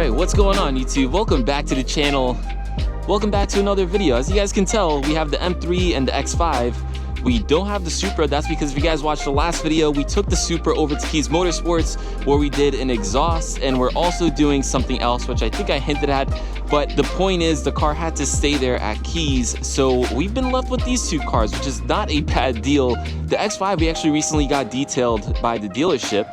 Alright, what's going on YouTube? Welcome back to the channel. Welcome back to another video. As you guys can tell, we have the M3 and the X5. We don't have the Supra. That's because if you guys watched the last video, we took the Supra over to Keys Motorsports where we did an exhaust, and we're also doing something else, which I think I hinted at. But the point is, the car had to stay there at Keys, so we've been left with these two cars, which is not a bad deal. The X5 we actually recently got detailed by the dealership.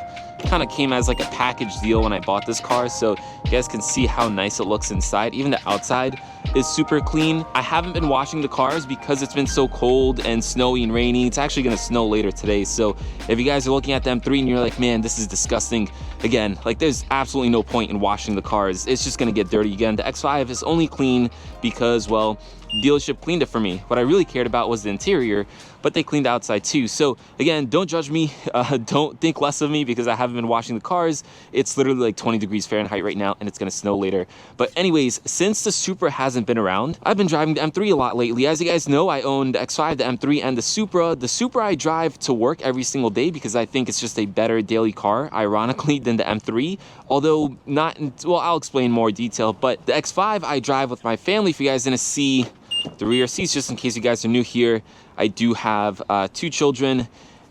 Kind of came as like a package deal when I bought this car, so you guys can see how nice it looks inside. Even the outside is super clean. I haven't been washing the cars because it's been so cold and snowy and rainy. It's actually gonna snow later today, so if you guys are looking at the M3 and you're like, man, this is disgusting, again, like there's absolutely no point in washing the cars. It's just gonna get dirty again. The X5 is only clean because, well, dealership cleaned it for me. What I really cared about was the interior, but they cleaned the outside too. So again, don't judge me, don't think less of me because I haven't been washing the cars. It's literally like 20 degrees Fahrenheit right now and it's gonna snow later. But anyways, since the Supra hasn't been around, I've been driving the M3 a lot lately. As you guys know, I own the X5, the M3, and the Supra. The Supra I drive to work every single day because I think it's just a better daily car, ironically, than the M3. Although not, well, I'll explain more detail, but the X5 I drive with my family. If you guys didn't see the rear seats, just in case you guys are new here, I do have 2 children,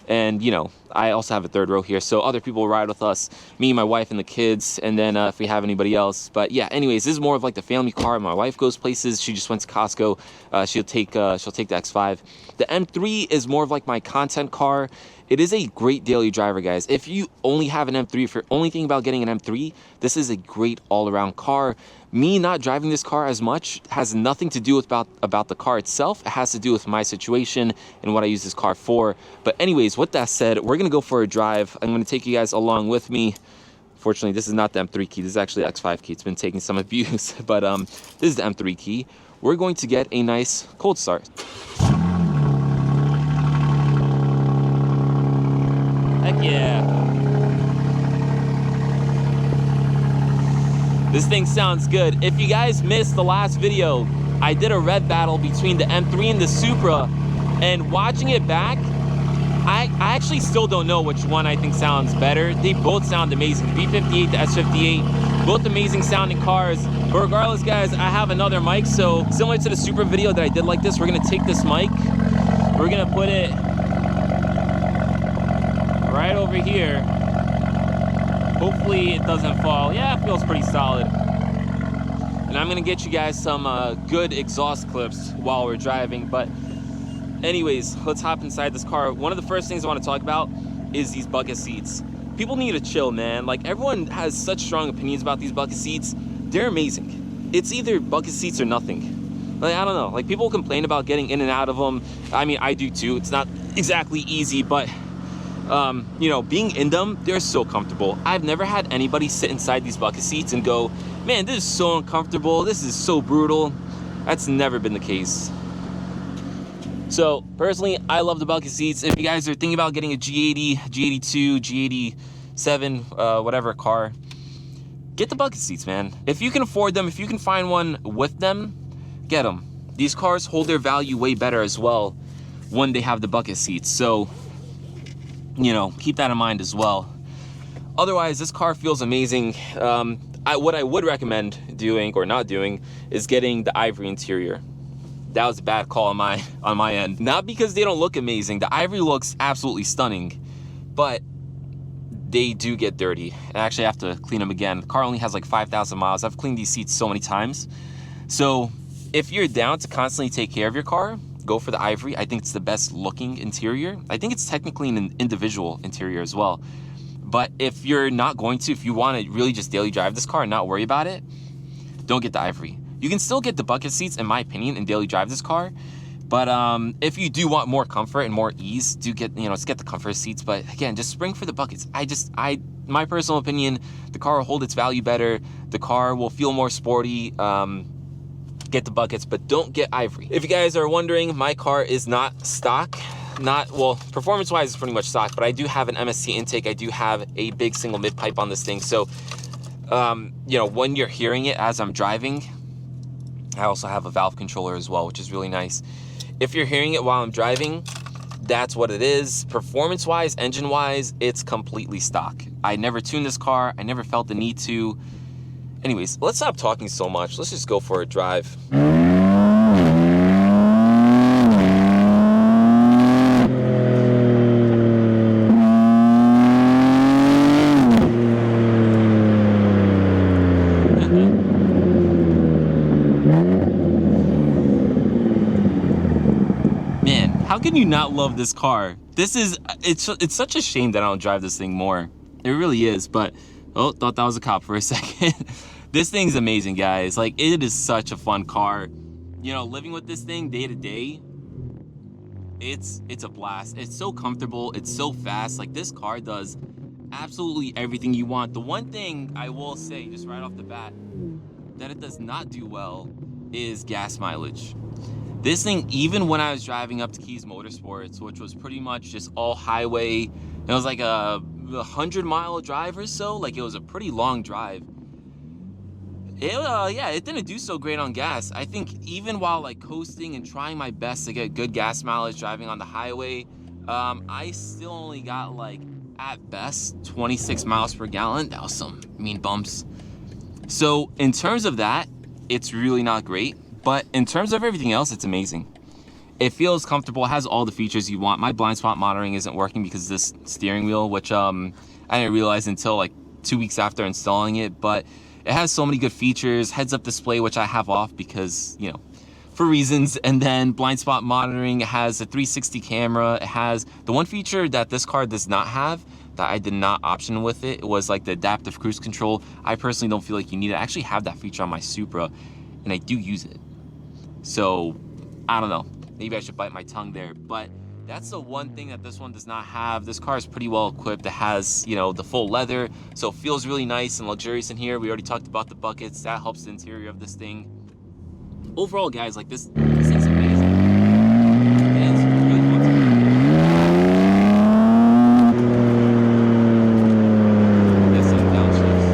and you know, I also have a third row here, so other people ride with us, me, my wife, and the kids, and then if we have anybody else. But yeah, anyways, this is more of like the family car. My wife goes places. She just went to Costco. She'll take the X5. The M3 is more of like my content car. It is a great daily driver, guys. If you only have an M3, if you're only thinking about getting an M3, this is a great all-around car. Me not driving this car as much has nothing to do with about the car itself. It has to do with my situation and what I use this car for. But anyways, with that said, we're gonna go for a drive. I'm gonna take you guys along with me. Fortunately, this is not the M3 key. This is actually the X5 key. It's been taking some abuse, but this is the M3 key. We're going to get a nice cold start. Heck yeah. This thing sounds good. If you guys missed the last video, I did a red battle between the M3 and the Supra, and watching it back, I actually still don't know which one I think sounds better. They both sound amazing. The B58, the S58, both amazing sounding cars. But regardless, guys, I have another mic, so similar to the Supra video that I did like this, we're gonna take this mic, we're gonna put it right over here. Hopefully it doesn't fall. Yeah, it feels pretty solid. And I'm gonna get you guys some good exhaust clips while we're driving. But anyways, let's hop inside this car. One of the first things I want to talk about is these bucket seats. People need to chill, man. Like, everyone has such strong opinions about these bucket seats. They're amazing. It's either bucket seats or nothing. Like, I don't know. Like, people complain about getting in and out of them. I mean, I do too. It's not exactly easy, but you know, being in them, they're so comfortable. I've never had anybody sit inside these bucket seats and go, man, this is so uncomfortable, this is so brutal. That's never been the case. So personally, I love the bucket seats. If you guys are thinking about getting a G80, G82, G87, whatever car, get the bucket seats, man. If you can afford them, if you can find one with them, get them. These cars hold their value way better as well when they have the bucket seats. So, you know, keep that in mind as well. Otherwise, this car feels amazing. What I would recommend doing or not doing is getting the ivory interior. That was a bad call on my end. Not because they don't look amazing. The ivory looks absolutely stunning, but they do get dirty. I actually have to clean them again. The car only has like 5,000 miles. I've cleaned these seats so many times. So if you're down to constantly take care of your car, go for the ivory. I think it's the best looking interior. I think it's technically an individual interior as well. But if you're not going to, if you want to really just daily drive this car and not worry about it, don't get the ivory. You can still get the bucket seats, in my opinion, and daily drive this car. But if you do want more comfort and more ease, do get, you know, just get the comfort seats. But again, just spring for the buckets. My personal opinion, the car will hold its value better. The car will feel more sporty. Get the buckets, but don't get ivory. If you guys are wondering, my car is not stock. Well, performance-wise, it's pretty much stock, but I do have an MST intake. I do have a big single mid pipe on this thing. So, you know, when you're hearing it as I'm driving, I also have a valve controller as well, which is really nice. If you're hearing it while I'm driving, that's what it is. Performance-wise, engine-wise, it's completely stock. I never tuned this car. I never felt the need to. Anyways, let's stop talking so much. Let's just go for a drive. Man, how can you not love this car? It's such a shame that I don't drive this thing more. It really is, but, oh, thought that was a cop for a second. This thing's amazing, guys. Like, it is such a fun car. You know, living with this thing day to day, it's a blast. It's so comfortable. It's so fast. Like, this car does absolutely everything you want. The one thing I will say, just right off the bat, that it does not do well is gas mileage. This thing, even when I was driving up to Keys Motorsports, which was pretty much just all highway, it was like a 100-mile drive or so. Like, it was a pretty long drive. Yeah, it didn't do so great on gas. I think even while like coasting and trying my best to get good gas mileage driving on the highway, I still only got like, at best, 26 miles per gallon. That was some mean bumps. So in terms of that, it's really not great. But in terms of everything else, it's amazing. It feels comfortable, it has all the features you want. My blind spot monitoring isn't working because of this steering wheel, which I didn't realize until like 2 weeks after installing it. But it has so many good features. Heads-up display, which I have off because, you know, for reasons. And then blind spot monitoring. It has a 360 camera. It has the one feature that this car does not have, that I did not option with it, was like the adaptive cruise control. I personally don't feel like you need it. I actually have that feature on my Supra, and I do use it. So, I don't know. Maybe I should bite my tongue there. But that's the one thing that this one does not have. This car is pretty well equipped. It has, you know, the full leather. So it feels really nice and luxurious in here. We already talked about the buckets. That helps the interior of this thing. Overall, guys, like this thing's amazing. It is really fun to drive. There's some downshifts.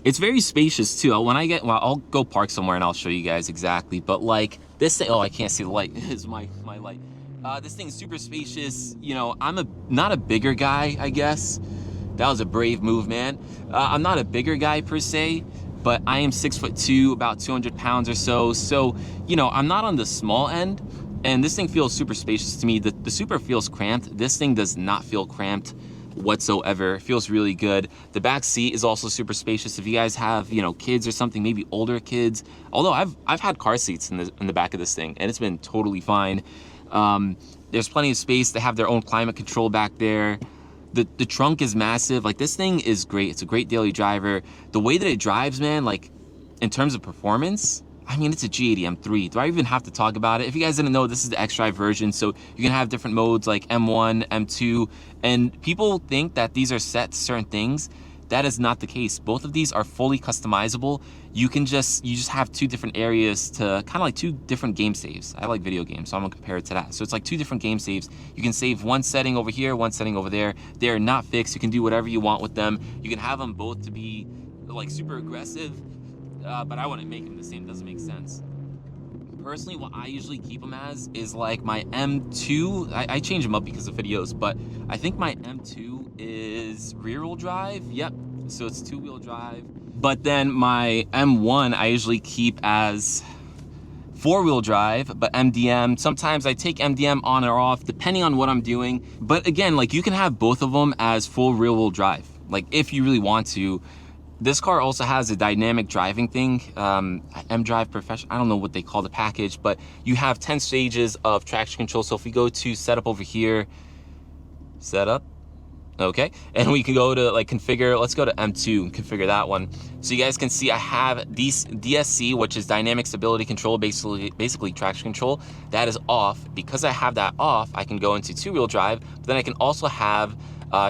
It's very spacious too. When I get, well, I'll go park somewhere and I'll show you guys exactly. But like this thing, oh, I can't see the light. Is my light. This thing's super spacious. You know, I'm not a bigger guy, I guess. That was a brave move, man. I'm not a bigger guy per se, but I am 6'2", about 200 pounds or so. So, you know, I'm not on the small end. And this thing feels super spacious to me. The Supra feels cramped. This thing does not feel cramped whatsoever. It feels really good. The back seat is also super spacious. If you guys have, you know, kids or something, maybe older kids, although I've had car seats in the back of this thing and it's been totally fine. There's plenty of space. They have their own climate control back there. The trunk is massive. Like, this thing is great. It's a great daily driver. The way that it drives, man, like in terms of performance, I mean, it's a G80 M3. Do I even have to talk about it? If you guys didn't know, this is the X-Drive version, so you can have different modes like M1, M2, and people think that these are set to certain things. That is not the case. Both of these are fully customizable. You just have two different areas to kind of like two different game saves. I like video games, so I'm gonna compare it to that. So it's like two different game saves. You can save one setting over here, one setting over there. They are not fixed. You can do whatever you want with them. You can have them both to be like super aggressive, but I wouldn't make them the same. It doesn't make sense. Personally, what I usually keep them as is like my M2. I change them up because of videos, but I think my M2 is rear-wheel drive. Yep, so it's two-wheel drive. But then my M1 I usually keep as four-wheel drive, but MDM. Sometimes I take MDM on or off depending on what I'm doing. But again, like, you can have both of them as full rear-wheel drive, like if you really want to. This car also has a dynamic driving thing, M-Drive Professional. I don't know what they call the package, but you have 10 stages of traction control. So if we go to setup over here, setup, okay, and we can go to like configure. Let's go to M2 and configure that one. So you guys can see I have these DSC, which is dynamic stability control, basically traction control. That is off. Because I have that off, I can go into two-wheel drive, but then I can also have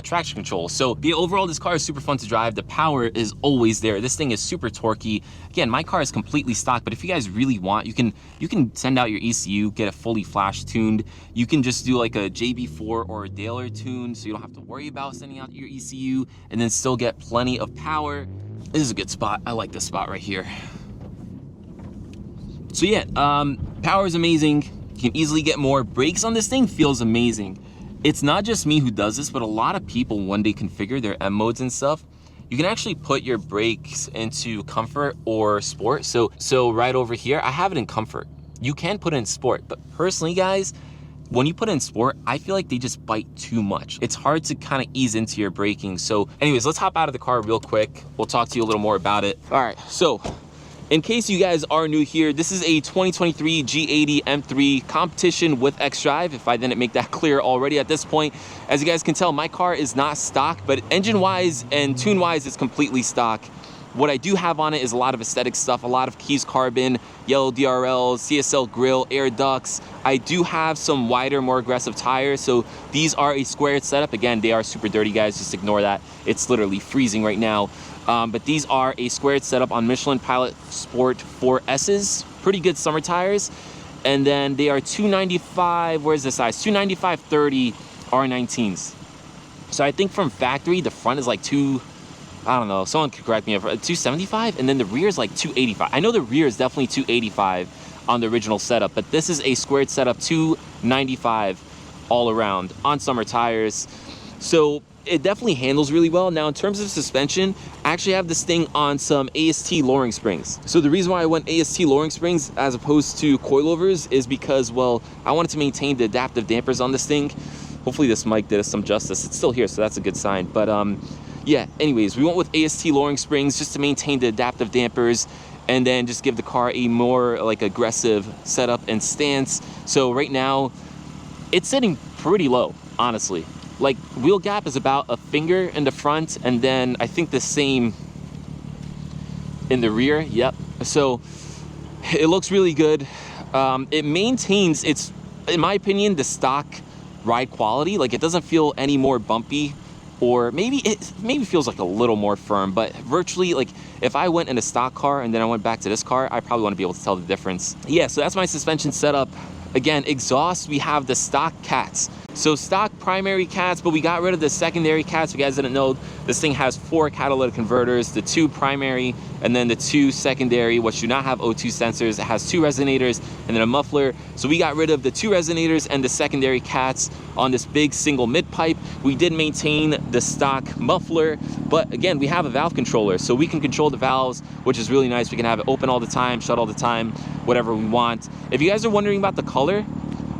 traction control. So overall, this car is super fun to drive. The power is always there. This thing is super torquey. Again, my car is completely stock, but if you guys really want, you can send out your ECU, get it fully flash tuned. You can just do like a JB4 or a Daler tune, so you don't have to worry about sending out your ECU, and then still get plenty of power. This is a good spot. I like this spot right here. So yeah, power is amazing. You can easily get more. Brakes on this thing feels amazing. It's not just me who does this, but a lot of people, when they configure their M modes and stuff, you can actually put your brakes into comfort or sport. So right over here, I have it in comfort. You can put it in sport, but personally, guys, when you put it in sport, I feel like they just bite too much. It's hard to kind of ease into your braking. So anyways, let's hop out of the car real quick. We'll talk to you a little more about it. All right, so in case you guys are new here, this is a 2023 G80 M3 competition with xDrive, if I didn't make that clear already at this point. As you guys can tell, my car is not stock, but engine-wise and tune-wise, it's completely stock. What I do have on it is a lot of aesthetic stuff, a lot of Keys carbon, yellow DRLs, CSL grille, air ducts. I do have some wider, more aggressive tires. So these are a squared setup. Again, they are super dirty, guys. Just ignore that. It's literally freezing right now. But these are a squared setup on Michelin Pilot Sport 4S's. Pretty good summer tires. And then they are 295, where's the size? 295/30 R19s. So I think from factory, the front is like I don't know, someone could correct me, 275, and then the rear is like 285. I know the rear is definitely 285 on the original setup, but this is a squared setup, 295 all around on summer tires. So it definitely handles really well. Now in terms of suspension, I actually have this thing on some AST lowering springs. So the reason why I went AST lowering springs as opposed to coilovers is because, well, I wanted to maintain the adaptive dampers on this thing. Hopefully this mic did us some justice. It's still here, so that's a good sign. But yeah, anyways, we went with AST lowering springs just to maintain the adaptive dampers and then just give the car a more like aggressive setup and stance. So right now, it's sitting pretty low, honestly. Like wheel gap is about a finger in the front and then I think the same in the rear, yep. So it looks really good. It maintains its, in my opinion, the stock ride quality. Like it doesn't feel any more bumpy, or maybe it feels like a little more firm, but virtually, like if I went in a stock car and then I went back to this car, I probably want to be able to tell the difference. Yeah, so that's my suspension setup. Again, exhaust, we have the stock cats. So stock primary cats, but we got rid of the secondary cats. If you guys didn't know, this thing has 4 catalytic converters, the 2 primary and then the 2 secondary, which do not have O2 sensors. It has 2 resonators and then a muffler. So we got rid of the 2 resonators and the secondary cats on this big single mid pipe. We did maintain the stock muffler, but again, we have a valve controller, so we can control the valves, which is really nice. We can have it open all the time, shut all the time, whatever we want. If you guys are wondering about the color,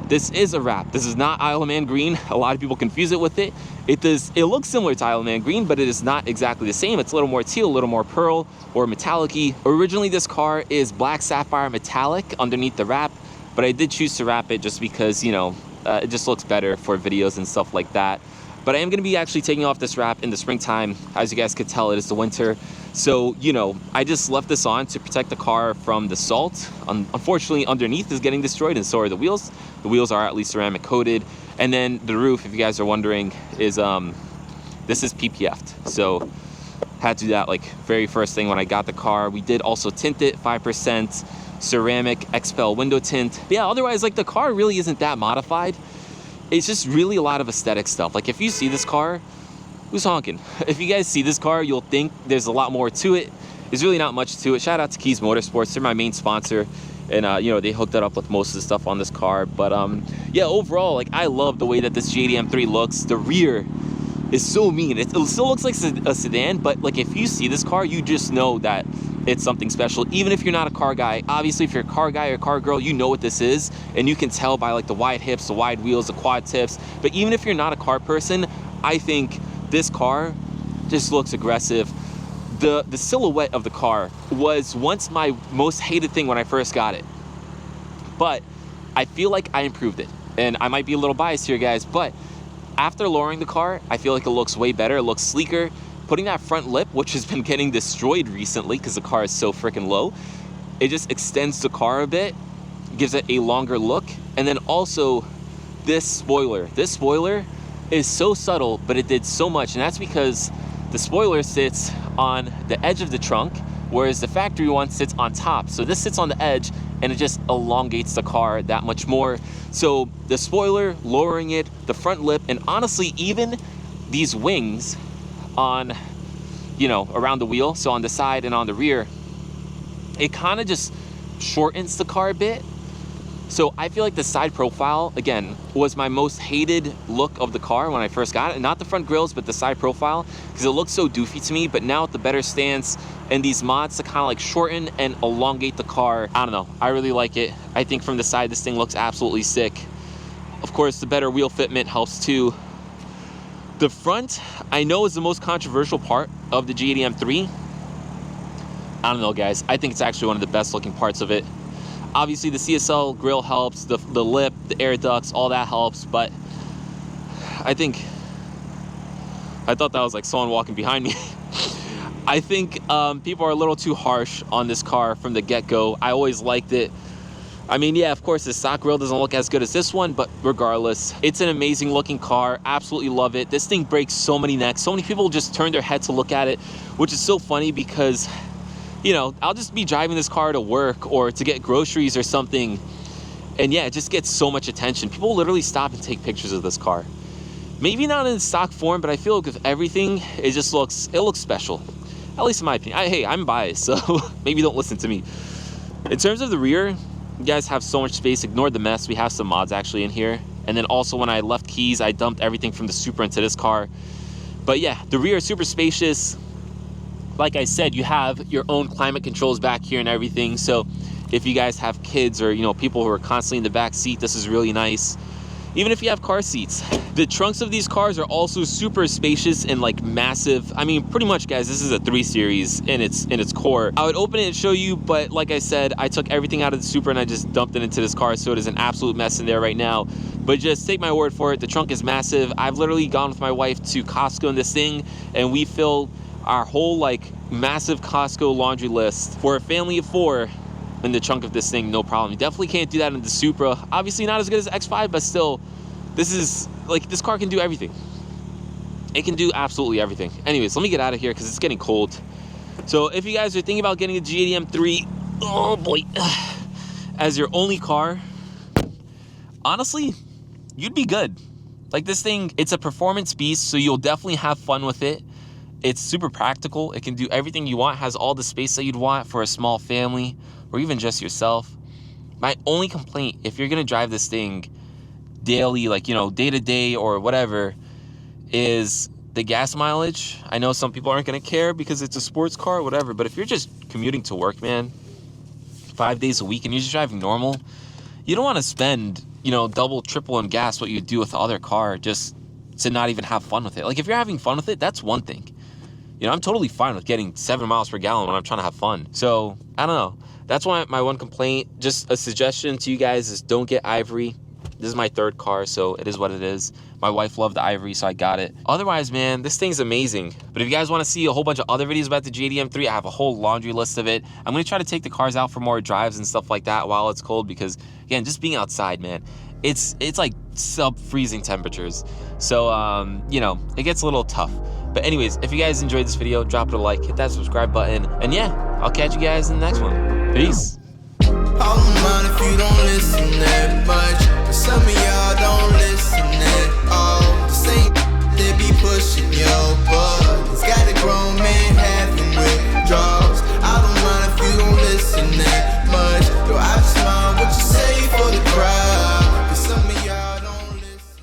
this is a wrap. This is not Isle of Man green. A lot of people confuse it with it. It looks similar to Isle of Man green, but it is not exactly the same. It's a little more teal, a little more pearl or metallic-y. Originally, this car is black sapphire metallic underneath the wrap, but I did choose to wrap it just because, you know, it just looks better for videos and stuff like that. But I am gonna be actually taking off this wrap in the springtime. As you guys could tell, it is the winter. So, you know, I just left this on to protect the car from the salt. Unfortunately, underneath is getting destroyed and so are the wheels. The wheels are at least ceramic coated. And then the roof, if you guys are wondering, is this is PPF'd. So had to do that like very first thing when I got the car. We did also tint it, 5% ceramic XPEL window tint. But yeah, otherwise, like the car really isn't that modified. It's just really a lot of aesthetic stuff. Like if you see this car, who's honking? If you guys see this car, you'll think there's a lot more to it. There's really not much to it. Shout out to Keys Motorsports. They're my main sponsor. And, you know, they hooked it up with most of the stuff on this car. But, yeah, overall, like, I love the way that this G80 M3 looks. The rear is so mean. It still looks like a sedan, but, like, if you see this car, you just know that it's something special. Even if you're not a car guy, obviously, if you're a car guy or a car girl, you know what this is. And you can tell by, like, the wide hips, the wide wheels, the quad tips. But even if you're not a car person, I think this car just looks aggressive. The silhouette of the car was once my most hated thing when I first got it, but I feel like I improved it. And I might be a little biased here, guys, but after lowering the car, I feel like it looks way better. It looks sleeker. Putting that front lip, which has been getting destroyed recently because the car is so freaking low, it just extends the car a bit, gives it a longer look. And then also this spoiler is so subtle, but it did so much. And that's because the spoiler sits on the edge of the trunk, whereas the factory one sits on top. So this sits on the edge and it just elongates the car that much more. So the spoiler, lowering it, the front lip, and honestly, even these wings on, you know, around the wheel, so on the side and on the rear, it kind of just shortens the car a bit. So I feel like the side profile, again, was my most hated look of the car when I first got it. Not the front grills, but the side profile, because it looks so doofy to me. But now with the better stance and these mods to kind of like shorten and elongate the car, I don't know, I really like it. I think from the side, this thing looks absolutely sick. Of course, the better wheel fitment helps too. The front, I know, is the most controversial part of the G80 M3. I don't know, guys. I think it's actually one of the best looking parts of it. Obviously, the CSL grille helps, the lip, the air ducts, all that helps, but I thought that was like someone walking behind me. I think people are a little too harsh on this car from the get-go. I always liked it. I mean, yeah, of course, the stock grille doesn't look as good as this one, but regardless, it's an amazing looking car. Absolutely love it. This thing breaks so many necks. So many people just turn their head to look at it, which is so funny because, you know, I'll just be driving this car to work or to get groceries or something, and yeah, it just gets so much attention. People literally stop and take pictures of this car. Maybe not in stock form, but I feel like with everything, it looks special. At least in my opinion. Hey, I'm biased, so maybe don't listen to me. In terms of the rear, you guys have so much space. Ignore the mess. We have some mods actually in here. And then also when I left keys, I dumped everything from the Supra into this car. But yeah, the rear is super spacious. Like I said, you have your own climate controls back here and everything. So if you guys have kids or, you know, people who are constantly in the back seat, this is really nice. Even if you have car seats. The trunks of these cars are also super spacious and like massive. I mean, pretty much, guys, this is a 3 Series in its core. I would open it and show you, but like I said, I took everything out of the Supra and I just dumped it into this car, so it is an absolute mess in there right now. But just take my word for it, the trunk is massive. I've literally gone with my wife to Costco in this thing, and we filled our whole like massive Costco laundry list for a family of 4 in the trunk of this thing, no problem. You definitely can't do that in the Supra. Obviously not as good as the X5, but still, this car can do everything. It can do absolutely everything. Anyways, let me get out of here because it's getting cold. So if you guys are thinking about getting a G80 M3, oh boy, as your only car, honestly, you'd be good. Like, this thing, it's a performance beast, so you'll definitely have fun with it. It's super practical. It can do everything you want, has all the space that you'd want for a small family or even just yourself. My only complaint, if you're gonna drive this thing daily, like, you know, day to day or whatever, is the gas mileage. I know some people aren't gonna care because it's a sports car or whatever, but if you're just commuting to work, man, 5 days a week and you're just driving normal, you don't want to spend, you know, double, triple in gas what you do with the other car just to not even have fun with it. Like, if you're having fun with it, that's one thing. You know, I'm totally fine with getting 7 miles per gallon when I'm trying to have fun. So, I don't know. That's why my one complaint, just a suggestion to you guys, is don't get Ivory. This is my 3rd car, so it is what it is. My wife loved the Ivory, so I got it. Otherwise, man, this thing's amazing. But if you guys want to see a whole bunch of other videos about the G80 M3, I have a whole laundry list of it. I'm going to try to take the cars out for more drives and stuff like that while it's cold because, again, just being outside, man, it's like sub-freezing temperatures. So, you know, it gets a little tough. But anyways, if you guys enjoyed this video, drop it a like, hit that subscribe button, and yeah, I'll catch you guys in the next one. Peace. I don't mind if you don't listen that much, but some of y'all don't listen at all. The same they be pushing your butt.